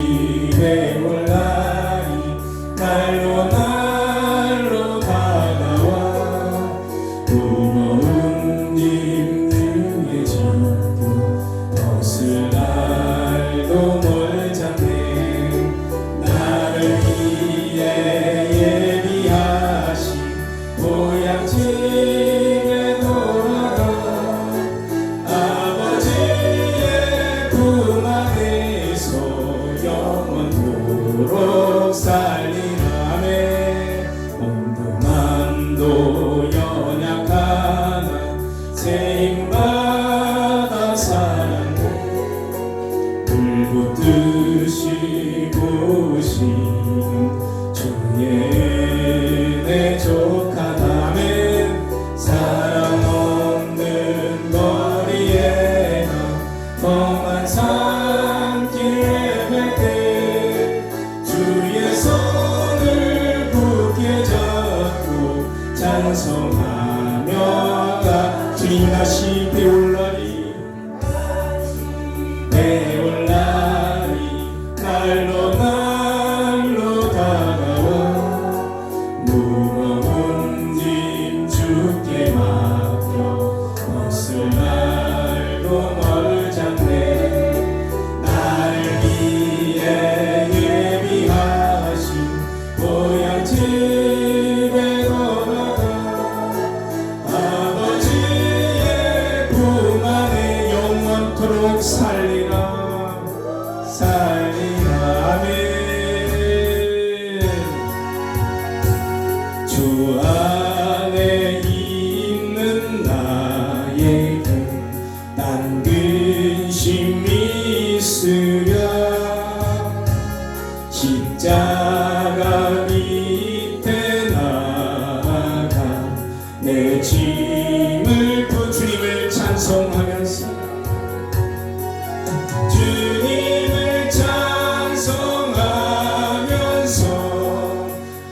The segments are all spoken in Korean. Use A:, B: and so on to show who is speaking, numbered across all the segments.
A: 집에 올 날이 날로 날로 다가와 무거운 짐 중에 지고 벗을 날도 멀잖네. 나를 위해 예비하신 고향집에 돌아가 아버지의 품 안에서 영원토록 살리라. 아멘. 몸도 연약하나 새 힘받아 살았네. 물붓듯이 부으시는 주의 내 조카다. 아멘. 사랑 없는 거리에 험한 산길 헤맬 때 주의 손을 굳게 잡고 찬송하며 가. 주님 다시 배울 날이 배울 날이 날로 날로 다가와 무거운 짐 주께 맡겨 벗을 날도 멀잖네. 나를 위해 예비하신 고향집에 돌아가 아버지의 품 안에 영원토록 살리라 살리라. 아멘. 주 안에 있는 나에게 난 근심이 있으랴. 십자가 밑에 나가 내 짐을 주님을 찬송하면서 주님을 찬송하면서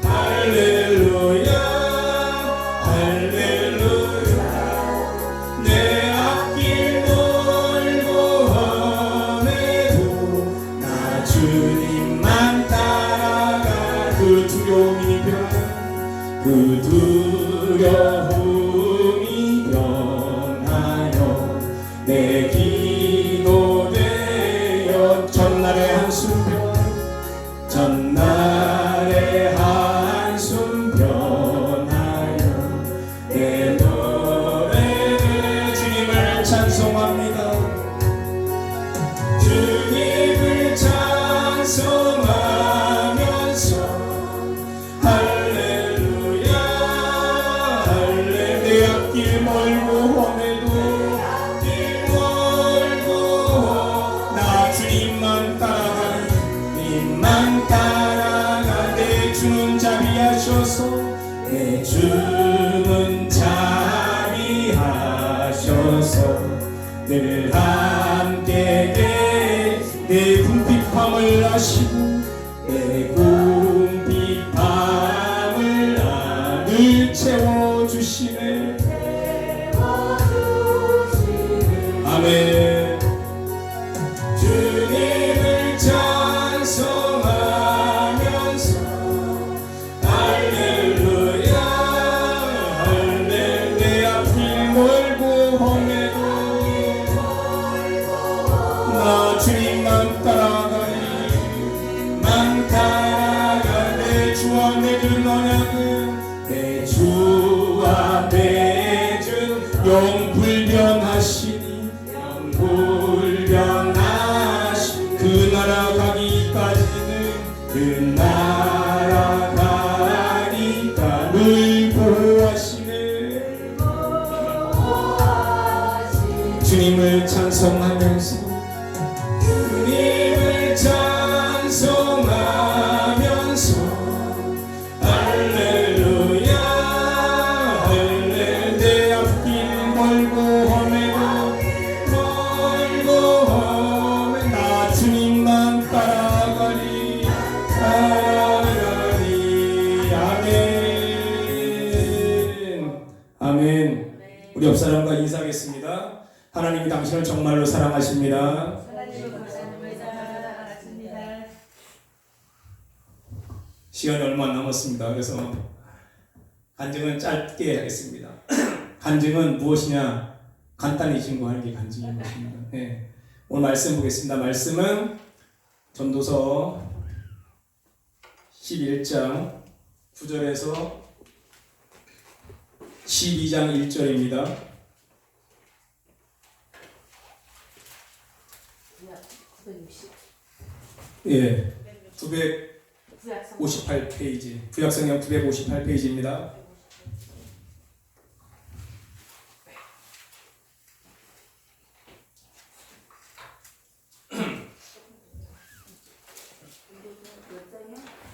A: 할렐루야 할렐루야. 내 앞길 멀고 험해도 나 주님만 따라가. 그 두려움이 변하여 그 두려움이 변하여 내 기도 되어 전날의 한숨 전날의 한숨 변하여 내 노래를 주님을 찬송합니다. 주님을 찬송하면서 할렐루야 할렐루야. 내 앞길 멀고 험해도 나 주님만 따라가 님만 따라가. 내 주는 자비하셔서 내 주는 자비하셔서 늘 함께 내 궁핍함을 아시고 내 궁핍함을 늘 채워주시네. 아멘. 주님을 찬송하면서 할렐루야 할렐루야. 내 앞길 멀고 험해도 나 주님만 따라가니 만 따라가. 내 주와 맺은 언약은 내 주와 맺은 영불변하시니 영불변하신 그 나라 가기까지는 그 나라 가니까 늘 보호하시네. 주님을 찬송하면서 주님을 찬송하면서 할렐루야 할렐루야. 내 앞길 멀고 험해도 나 주님만 따라가리 따라가리. 아멘 아멘. 우리 옆사람과 인사하겠습니다. 하나님이 당신을 정말로 사랑하십니다. 시간이 얼마 안 남았습니다. 그래서 간증은 짧게 하겠습니다. 간증은 무엇이냐? 간단히 증거하는 게 간증인 것입니다. 네. 오늘 말씀 보겠습니다. 말씀은 전도서 11장 9절에서 12장 1절입니다. 예, 958페이지, 구약성경 958페이지입니다.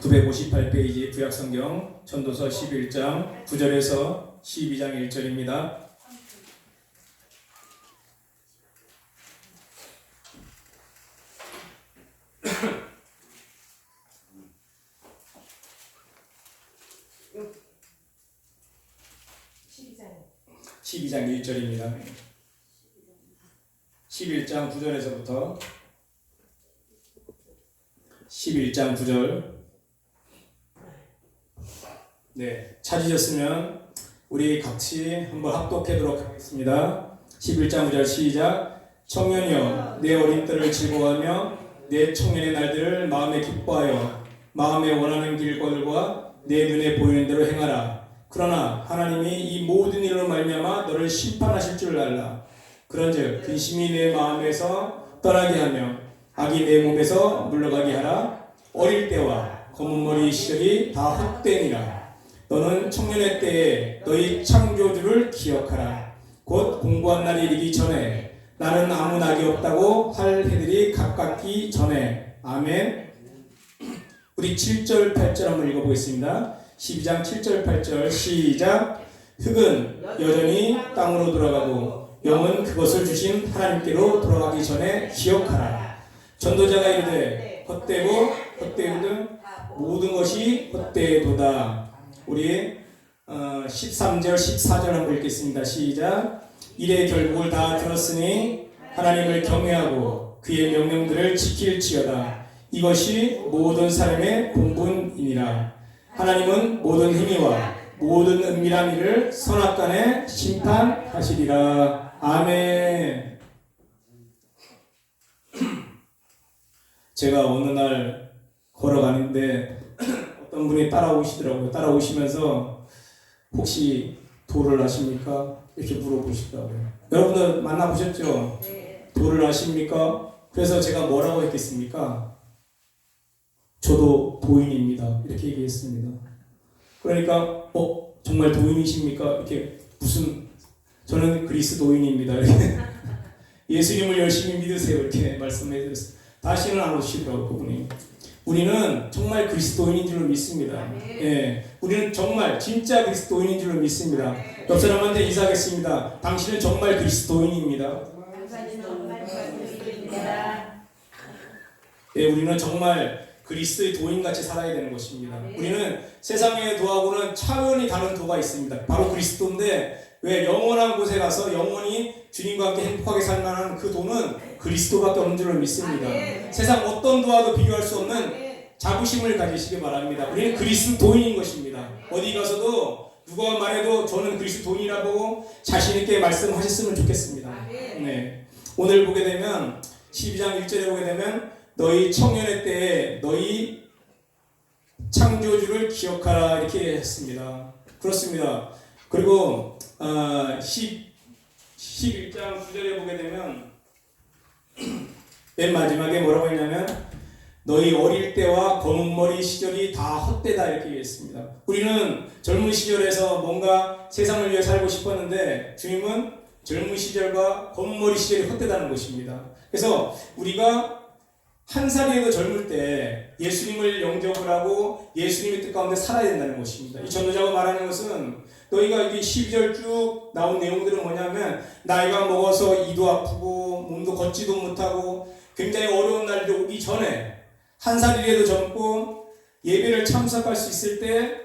A: (958페이지) 구약성경 전도서 11장 9절에서 12장 1절입니다. (12장 1절입니다) 11장 9절에서부터 11장 9절. 네, 찾으셨으면 우리 같이 한번 합독하도록 하겠습니다. 11장 9절 시작. 청년이여, 내 어린 때를 즐거워하며 내 청년의 날들을 마음에 기뻐하여 마음에 원하는 길들과 내 눈에 보이는 대로 행하라. 그러나 하나님이 이 모든 일로 말미암아 너를 심판하실 줄 알라. 그런즉 근심이 내 마음에서 떠나게 하며 악이 내 몸에서 물러가게 하라. 어릴 때와 검은 머리 시절이 다 헛되니라. 너는 청년의 때에 너희 창조주를 기억하라. 곧 공부한 날이 이르기 전에 나는 아무 낙이 없다고 할 해들이 가깝기 전에. 아멘. 우리 7절 8절 한번 읽어보겠습니다. 12장 7절 8절 시작. 흙은 여전히 땅으로 돌아가고 영은 그것을 주신 하나님께로 돌아가기 전에 기억하라. 전도자가 이르되 헛되고 헛되거든 모든 것이 헛되도다. 우리 13절 14절 한번 읽겠습니다. 시작. 이래 결국을 다 들었으니 하나님을 경외하고 그의 명령들을 지킬지어다. 이것이 모든 사람의 본분이니라. 하나님은 모든 행위와 모든 은밀한 일을 선악간에 심판하시리라. 아멘. 제가 어느 날 걸어가는데 어떤 분이 따라오시더라고요. 따라오시면서 혹시 도를 아십니까? 이렇게 물어보시더라고요. 여러분들 만나보셨죠? 네. 도를 아십니까? 그래서 제가 뭐라고 했겠습니까? 저도 도인입니다. 이렇게 얘기했습니다. 그러니까 정말 도인이십니까? 이렇게 무슨 저는 그리스도인입니다. 이렇게 예수님을 열심히 믿으세요. 이렇게 말씀해드렸어요. 다시는 안 오시더라고요. 그분이. 우리는 정말 그리스도인인 줄로 믿습니다. 예, 우리는 정말 진짜 그리스도인인 줄로 믿습니다. 옆 사람한테 인사하겠습니다. 당신은 정말 그리스도인입니다. 예, 우리는 정말 그리스도의 도인같이 살아야 되는 것입니다. 우리는 세상의 도하고는 차원이 다른 도가 있습니다. 바로 그리스도인데 왜 영원한 곳에 가서 영원히 주님과 함께 행복하게 살만한 그 도는 그리스도밖에 없는 줄로 믿습니다. 세상 어떤 도와도 비교할 수 없는 자부심을 가지시기 바랍니다. 우리는 그리스도인인 것입니다. 어디 가서도 누가 말해도 저는 그리스도인이라고 자신있게 말씀하셨으면 좋겠습니다. 네. 오늘 보게 되면 12장 1절에 보게 되면 너희 청년의 때에 너희 창조주를 기억하라 이렇게 했습니다. 그렇습니다. 그리고 11장 9절에 보게 되면 맨 마지막에 뭐라고 했냐면 너희 어릴 때와 검은 머리 시절이 다 헛되다 이렇게 얘기했습니다. 우리는 젊은 시절에서 뭔가 세상을 위해 살고 싶었는데 주님은 젊은 시절과 검은 머리 시절이 헛되다는 것입니다. 그래서 우리가 한 살이라도 젊을 때 예수님을 영접을 하고 예수님의 뜻 가운데 살아야 된다는 것입니다. 이 전도자가 말하는 것은 너희가 이게 12절 쭉 나온 내용들은 뭐냐면 나이가 먹어서 이도 아프고 몸도 걷지도 못하고 굉장히 어려운 날이 오기 전에 한 살이라도 젊고 예배를 참석할 수 있을 때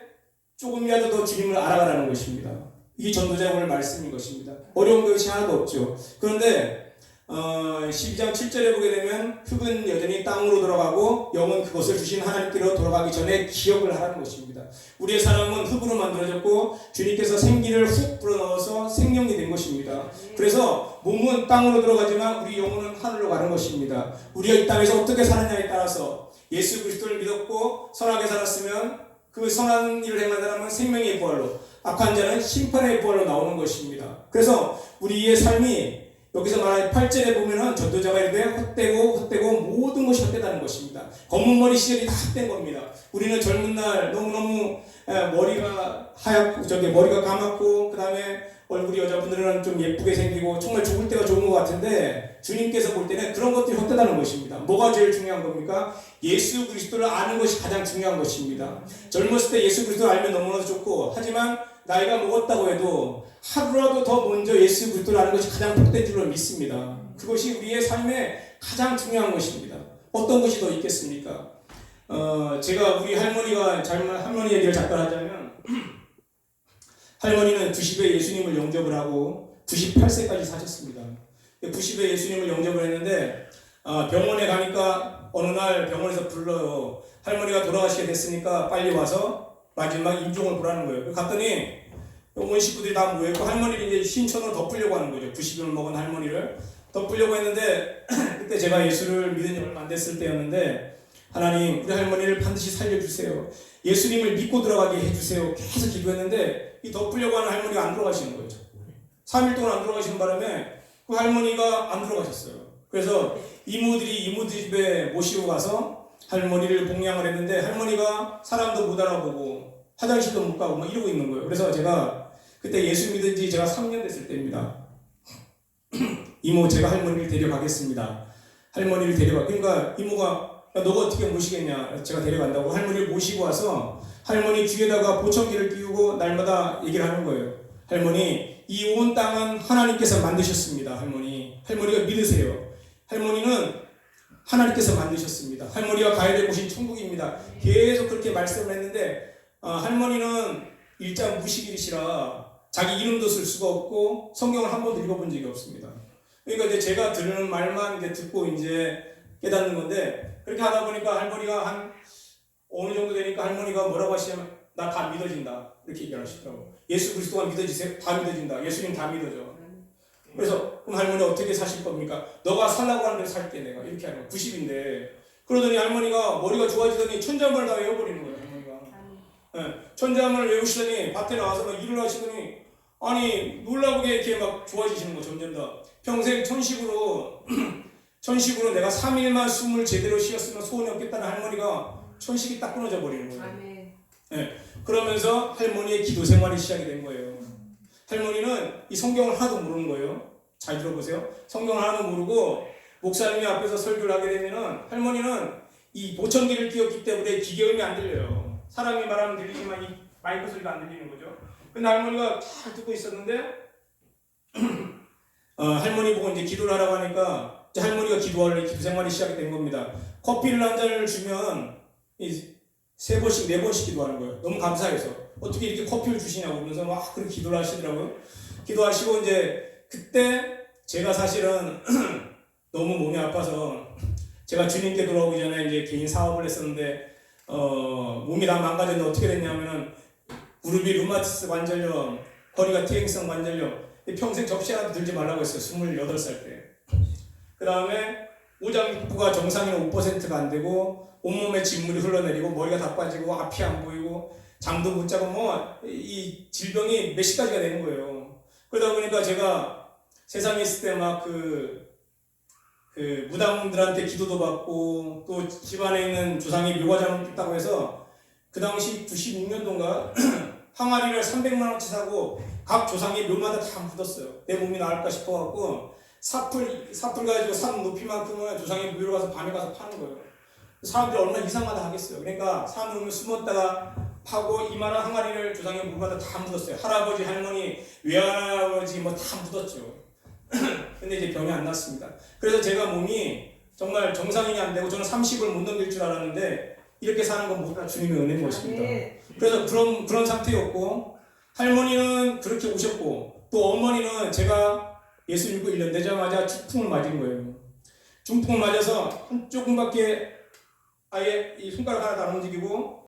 A: 조금이라도 더 주님을 알아가라는 것입니다. 이게 전도자의 오늘 말씀인 것입니다. 어려운 것이 하나도 없죠. 그런데 12장 7절에 보게 되면 흙은 여전히 땅으로 돌아가고 영은 그것을 주신 하나님께로 돌아가기 전에 기억을 하라는 것입니다. 우리의 사람은 흙으로 만들어졌고 주님께서 생기를 훅 불어넣어서 생명이 된 것입니다. 그래서 몸은 땅으로 들어가지만 우리 영혼은 하늘로 가는 것입니다. 우리가 이 땅에서 어떻게 사느냐에 따라서 예수 그리스도를 믿었고 선하게 살았으면 그 선한 일을 행한 사람은 생명의 부활로, 악한 자는 심판의 부활로 나오는 것입니다. 그래서 우리의 삶이 여기서 말하는 8절에 보면은 전도자가 이르되 헛되고 모든 것이 헛되다는 것입니다. 검은 머리 시절이 다 헛된 겁니다. 우리는 젊은 날 너무너무 머리가 하얗고 머리가 감았고 그 다음에 얼굴이 여자분들은 좀 예쁘게 생기고 정말 죽을 때가 좋은 것 같은데 주님께서 볼 때는 그런 것들이 헛되다는 것입니다. 뭐가 제일 중요한 겁니까? 예수 그리스도를 아는 것이 가장 중요한 것입니다. 젊었을 때 예수 그리스도를 알면 너무나 좋고 하지만 나이가 먹었다고 해도 하루라도 더 먼저 예수 그리스도를 아는 것이 가장 복된 줄로 믿습니다. 그것이 우리의 삶에 가장 중요한 것입니다. 어떤 것이 더 있겠습니까? 제가 우리 할머니 얘기를 잠깐 하자면 할머니는 90에 예수님을 영접을 하고 98세까지 사셨습니다. 90에 예수님을 영접을 했는데 병원에 가니까 어느 날 병원에서 불러요. 할머니가 돌아가시게 됐으니까 빨리 와서 마지막 임종을 보라는 거예요. 갔더니 온 식구들이 다 모여있고 할머니를 이제 신천으로 덮으려고 하는 거죠. 90을 먹은 할머니를 덮으려고 했는데 그때 제가 예수를 믿은 지 얼마 안 됐을 때였는데 하나님 우리 할머니를 반드시 살려주세요. 예수님을 믿고 들어가게 해주세요. 계속 기도했는데 이 덮으려고 하는 할머니가 안 들어가시는 거예요. 3일 동안 안 들어가시는 바람에 그 할머니가 안 들어가셨어요. 그래서 이모들이 집에 모시고 가서 할머니를 봉양을 했는데 할머니가 사람도 못 알아보고 화장실도 못 가고 막 이러고 있는 거예요. 그래서 제가 그때 예수 믿은 지 제가 3년 됐을 때입니다. 이모 제가 할머니를 데려가겠습니다. 할머니를 그러니까 이모가 야, 너가 어떻게 모시겠냐. 제가 데려간다고 할머니를 모시고 와서 할머니 귀에다가 보청기를 끼우고 날마다 얘기를 하는 거예요. 할머니 이 온 땅은 하나님께서 만드셨습니다. 할머니가 믿으세요. 할머니는 하나님께서 만드셨습니다. 할머니가 가야 될 곳이 천국입니다. 계속 그렇게 말씀을 했는데 할머니는 일장 무식이시라 자기 이름도 쓸 수가 없고 성경을 한 번도 읽어본 적이 없습니다. 그러니까 이제 제가 들은 말만 이제 듣고 이제 깨닫는 건데 그렇게 하다 보니까 할머니가 한 어느 정도 되니까 할머니가 뭐라고 하시냐면 나 다 믿어진다 이렇게 얘기하시더라고요. 예수 그리스도가 믿어지세요? 다 믿어진다. 예수님 다 믿어져. 그래서 그럼 할머니 어떻게 사실 겁니까? 너가 살라고 하는 대로 살게 내가 이렇게 하는 거야. 90인데 그러더니 할머니가 머리가 좋아지더니 천자문을 다 외워버리는 거예요. 할머니가 네, 천자문을 외우시더니 밭에 나와서 막 일을 하시더니 아니 놀라보게 이렇게 막 좋아지시는 거 점점 더 평생 천식으로 내가 3일만 숨을 제대로 쉬었으면 소원이 없겠다는 할머니가 천식이 딱 끊어져 버리는 거예요. 네, 그러면서 할머니의 기도 생활이 시작이 된 거예요. 할머니는 이 성경을 하나도 모르는 거예요. 잘 들어보세요. 성경을 하나도 모르고 목사님이 앞에서 설교를 하게 되면은 할머니는 이 보청기를 끼웠기 때문에 기계음이 안 들려요. 사람이 말하면 들리지만 이 마이크 소리가 안 들리는 거죠. 근데 할머니가 잘 듣고 있었는데 할머니 보고 이제 기도를 하라고 하니까 이제 할머니가 기도 생활이 시작이 된 겁니다. 커피를 한 잔을 주면 세 번씩, 네 번씩 기도하는 거예요. 너무 감사해서. 어떻게 이렇게 커피를 주시냐고 그러면서 막 그렇게 기도를 하시더라고요. 기도하시고 이제 그때 제가 사실은 너무 몸이 아파서 제가 주님께 돌아오기 전에 이제 개인 사업을 했었는데 몸이 다 망가졌는데 어떻게 됐냐면은 무릎이 루마티스 관절염, 허리가 퇴행성 관절염 평생 접시 하나도 들지 말라고 했어요. 28살 때. 그 다음에 오장육부가 정상인은 5%가 안 되고 온몸에 진물이 흘러내리고 머리가 다 빠지고 앞이 안 보이고 잠도 못 자고 뭐 이 질병이 몇십 가지가 되는 거예요. 그러다 보니까 제가 세상에 있을 때 막 그 무당들한테 기도도 받고 또 집안에 있는 조상이 묘가 잘못됐다고 해서 그 당시 96년도인가 항아리를 300만 원치 사고 각 조상의 묘마다 다 묻었어요. 내 몸이 나을까 싶어갖고 사풀 가지고 산 높이만큼은 조상의 묘로 가서 밤에 가서 파는 거예요. 사람들이 얼마나 이상하다 하겠어요. 그러니까 사람들 오면 숨었다가 파고 이만한 항아리를 조상의 묘마다 다 묻었어요. 할아버지, 할머니, 외할아버지 뭐 다 묻었죠. 근데 이제 병이 안 났습니다. 그래서 제가 몸이 정말 정상인이 안 되고 저는 30을 못 넘길 줄 알았는데 이렇게 사는 건 모두 다 주님의 은혜인 것입니다. 그래서 그런 상태였고 할머니는 그렇게 오셨고 또 어머니는 제가 예수 믿고 1년 되자마자 중풍을 맞은 거예요. 중풍을 맞아서 한쪽 눈밖에 아예 이 손가락 하나도 안 움직이고